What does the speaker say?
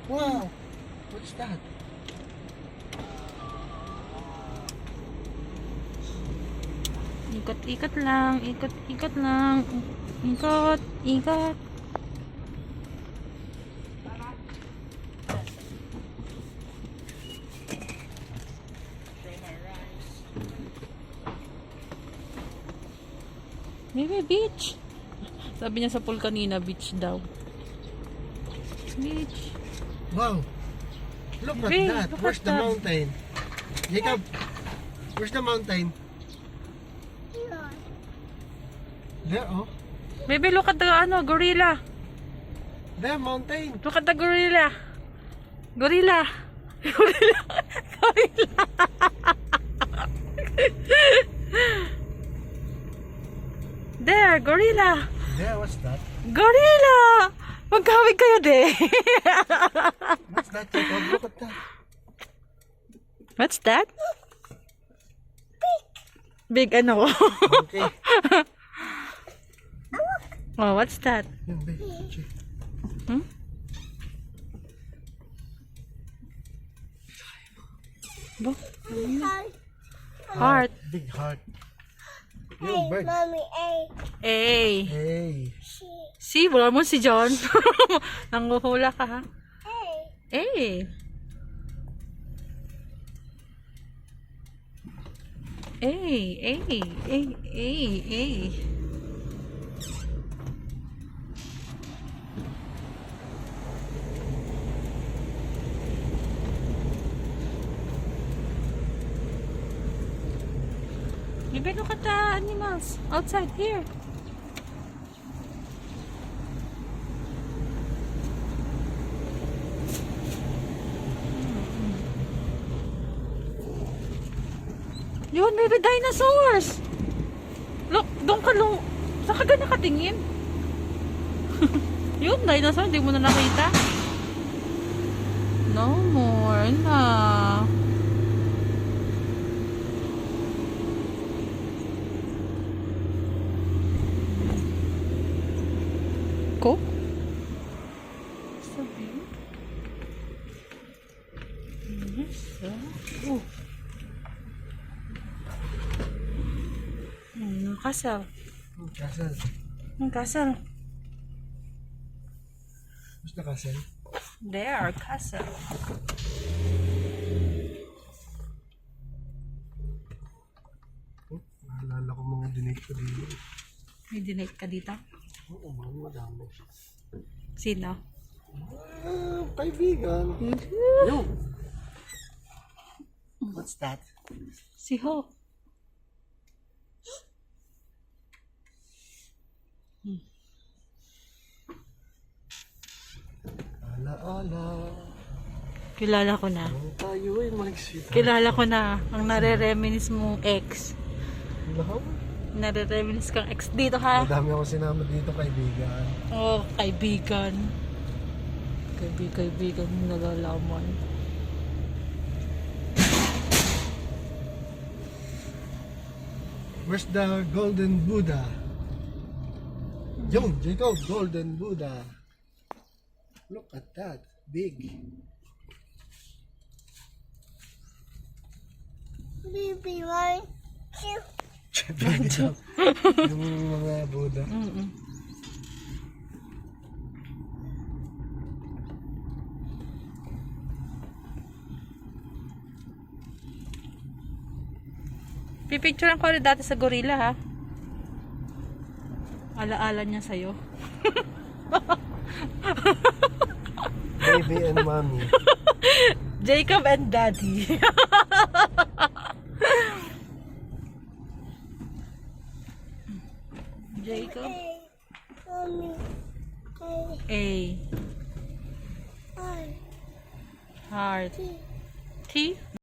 Wow! What's that? Ikot-ikot lang. Ikot-ikot lang. Ikot. Ikot. Maybe beach. Sabi niya sa pool kanina, beach daw. Beach. Wow! Look at Hey, that! look Where's at the that. mountain? Jacob! Where's the mountain? There, oh. Maybe look at the gorilla. There, mountain. Look at the gorilla. Gorilla. Gorilla. Gorilla. There, gorilla. There, what's that? Gorilla. Magkawig kayo de. What's that, Jacob? Look at that. What's that? Big ano? Okay. Oh, what's that? Yung big. Hmm? Bo? Heart. Big heart. Yung bird. Mommy, A. Hey. Hey. Si, wala mo si John. Nanguhula ka ha? A. Eh. Eh. Maybe look at the animals outside here. Yun, maybe dinosaurs. Look, doon ka lang. Saan ka ganyan nakatingin? Yun, dinosaur. Hindi mo na nakita. No more na. Ko? Sabi? Yes. Oh. Castle. Castle. Yung castle. Where's the castle? There, castle. Oh, naalala ko mga dinate ko dito. May dinate ka dito? Oo, mga madami. Sino? Kaibigan. Yo! What's that? Si Ho. Ala-ala. Kilala ko na. Ang tayo ay magsita. Kilala ko na ang nare-reminis mong ex. Lahat. Nare-reminis kang ex dito ha? Madami ako sinama dito, kaibigan. Oh, kaibigan. Kaibigan mo nalalaman. Where's the golden Buddha? Yo, Jacob, golden Buddha. Look at that. Big. Baby, one, two. Yung mga Buddha. Pipicturean ko ulit dati sa gorilla ha. Alaala niya sa'yo. Baby and mommy. Jacob and Daddy. Jacob. Mommy, A. A. R. Heart. T. T.